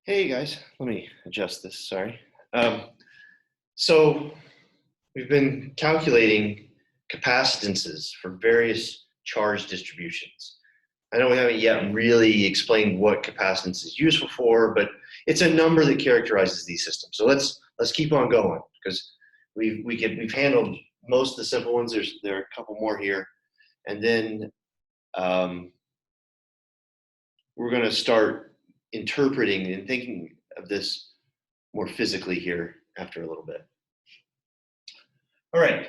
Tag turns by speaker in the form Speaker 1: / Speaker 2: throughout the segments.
Speaker 1: Hey guys, let me adjust this, sorry. So we've been calculating capacitances for various charge distributions. I know we haven't yet really explained what capacitance is useful for, but it's a number that characterizes these systems. So let's keep on going because we've handled most of the simple ones. There are a couple more here, and then we're going to start interpreting and thinking of this more physically here after a little bit. All right,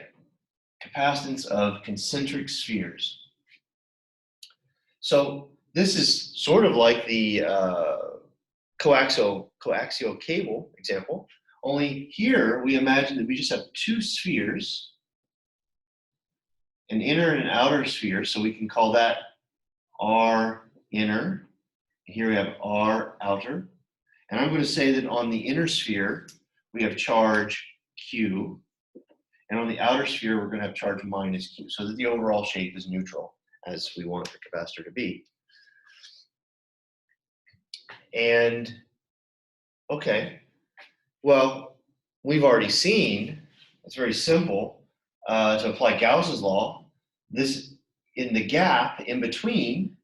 Speaker 1: capacitance of concentric spheres. So this is sort of like the coaxial cable example, only here we imagine that we just have two spheres, an inner and an outer sphere, so we can call that R inner. Here we have R outer. And I'm going to say that on the inner sphere, we have charge Q. And on the outer sphere, we're going to have charge minus Q, so that the overall shape is neutral, as we want the capacitor to be. And, okay, well, we've already seen, it's very simple, to apply Gauss's law, this, in the gap in between,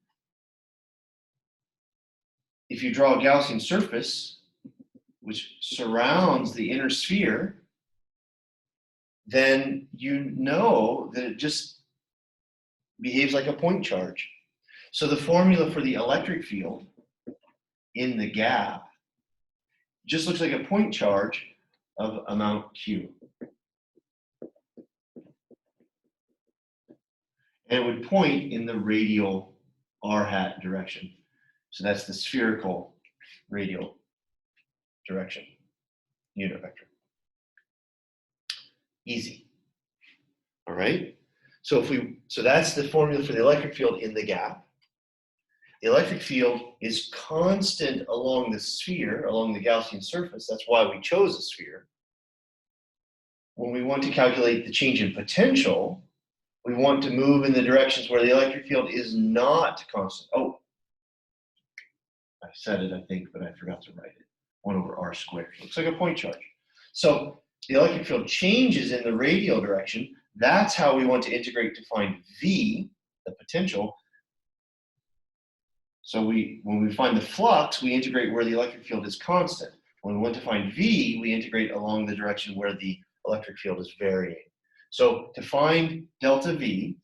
Speaker 1: if you draw a Gaussian surface, which surrounds the inner sphere, then you know that it just behaves like a point charge. So the formula for the electric field in the gap just looks like a point charge of amount Q. And it would point in the radial r hat direction. So that's the spherical radial direction, unit vector. Easy. All right. So that's the formula for the electric field in the gap. The electric field is constant along the sphere, along the Gaussian surface. That's why we chose a sphere. When we want to calculate the change in potential, we want to move in the directions where the electric field is not constant. Oh, I said it, I think, but I forgot to write it. 1 over r squared. Looks like a point charge. So the electric field changes in the radial direction. That's how we want to integrate to find V, the potential. So when we find the flux, we integrate where the electric field is constant. When we want to find V, we integrate along the direction where the electric field is varying. So to find delta V,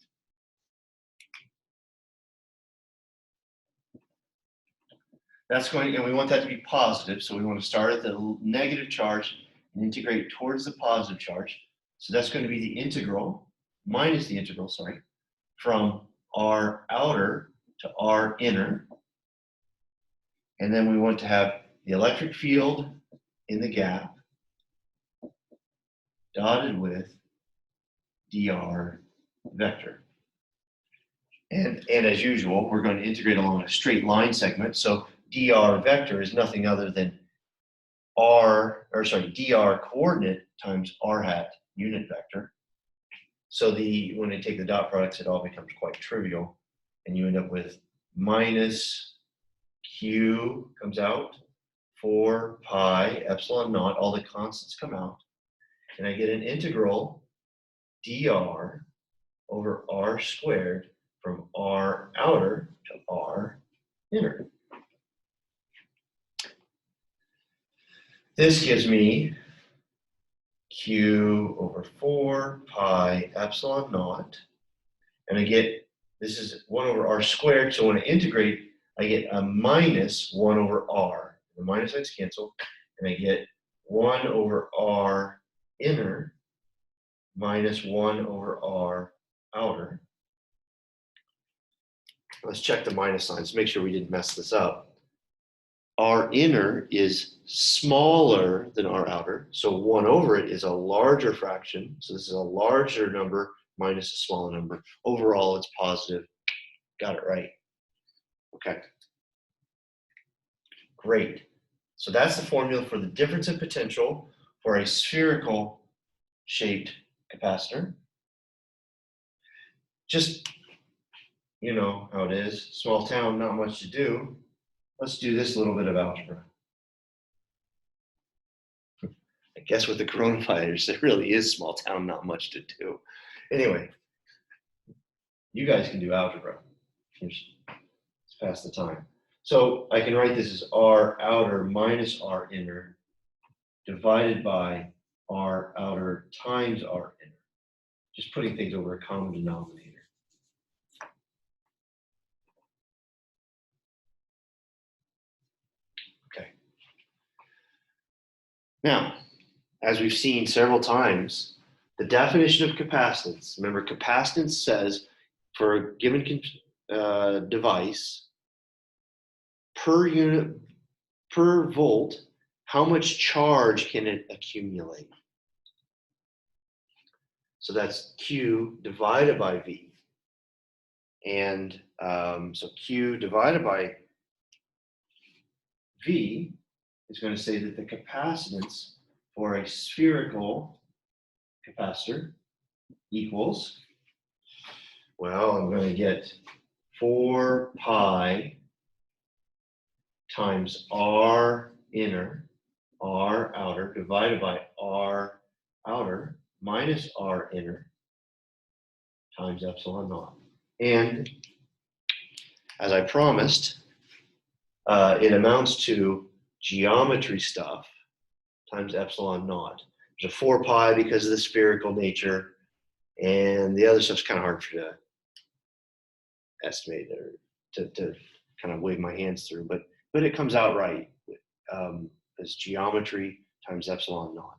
Speaker 1: and we want that to be positive, so we want to start at the negative charge and integrate towards the positive charge. So that's going to be the integral, minus the integral, sorry, from R outer to R inner. And then we want to have the electric field in the gap dotted with dr vector. And as usual, we're going to integrate along a straight line segment. So dr vector is nothing other than dr coordinate times r hat unit vector. So when I take the dot products, it all becomes quite trivial. And you end up with minus Q comes out, 4 pi epsilon naught, all the constants come out. And I get an integral dr over r squared from r outer to r inner. This gives me Q over 4 pi epsilon naught. And I get, this is 1 over r squared, so when I integrate, I get a minus 1 over r. The minus signs cancel, and I get 1 over r inner minus 1 over r outer. Let's check the minus signs, make sure we didn't mess this up. R inner is smaller than R outer, so 1 over it is a larger fraction. So this is a larger number minus a smaller number. Overall, it's positive. Got it right. Okay. Great. So that's the formula for the difference in potential for a spherical shaped capacitor. Just, you know how it is. Small town, not much to do. Let's do this little bit of algebra. I guess with the coronavirus, there really is small town, not much to do. Anyway, you guys can do algebra. Let's pass the time. So I can write this as R outer minus R inner divided by R outer times R inner. Just putting things over a common denominator. Okay. Now, as we've seen several times, the definition of capacitance, remember capacitance says for a given device, per volt, how much charge can it accumulate? So that's Q divided by V. And so Q divided by V is going to say that the capacitance for a spherical capacitor equals, well, I'm going to get 4 pi times R inner, R outer, divided by R outer minus R inner times epsilon naught. And as I promised, it amounts to geometry stuff times epsilon naught. There's a 4 pi because of the spherical nature, and the other stuff's kind of hard for you to estimate or to kind of wave my hands through, but it comes out right as geometry times epsilon naught.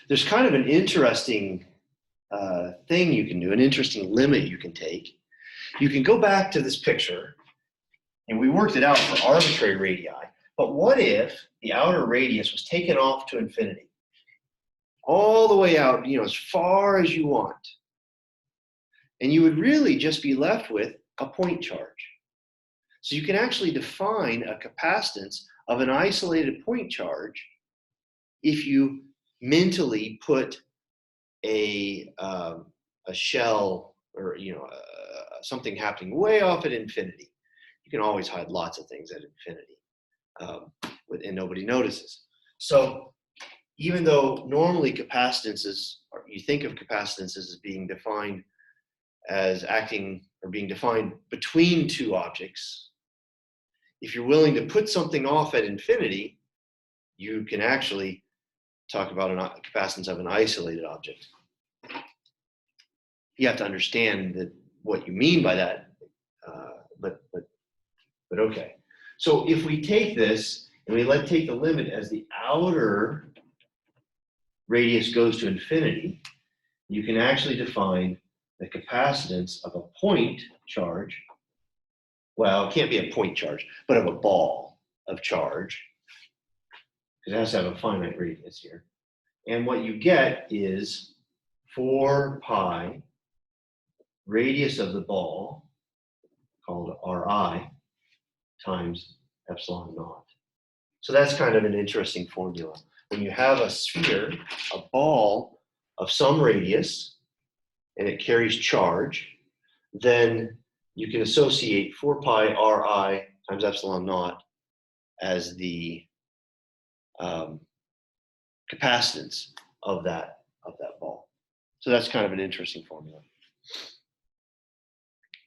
Speaker 1: There's kind of an interesting thing you can do, an interesting limit you can take. You can go back to this picture, and we worked it out for arbitrary radii, but what if the outer radius was taken off to infinity? All the way out, as far as you want. And you would really just be left with a point charge. So you can actually define a capacitance of an isolated point charge if you mentally put a shell or something happening way off at infinity. You can always hide lots of things at infinity, and nobody notices. So even though normally capacitances, or you think of capacitances as being defined as acting or being defined between two objects, if you're willing to put something off at infinity, you can actually talk about a capacitance of an isolated object. You have to understand that what you mean by that, but okay. So if we take this and we take the limit as the outer radius goes to infinity, you can actually define the capacitance of a point charge. Well, it can't be a point charge, but of a ball of charge, because it has to have a finite radius here. And what you get is 4 pi radius of the ball, called Ri, times epsilon naught. So that's kind of an interesting formula. When you have a sphere, a ball of some radius, and it carries charge, then you can associate 4 pi Ri times epsilon naught as the capacitance of that ball. So that's kind of an interesting formula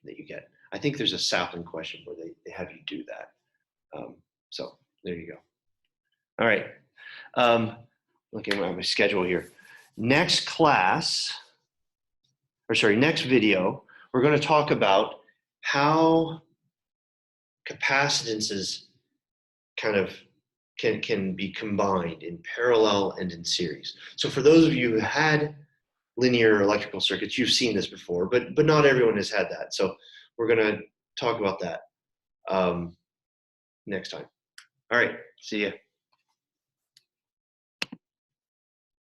Speaker 1: that you get. I think there's a Southland question where they have you do that. So there you go. All right. Looking at my schedule here. Next video, we're going to talk about how capacitances kind of can be combined in parallel and in series. So for those of you who had linear electrical circuits, you've seen this before, but not everyone has had that. So we're going to talk about that next time. All right, see ya.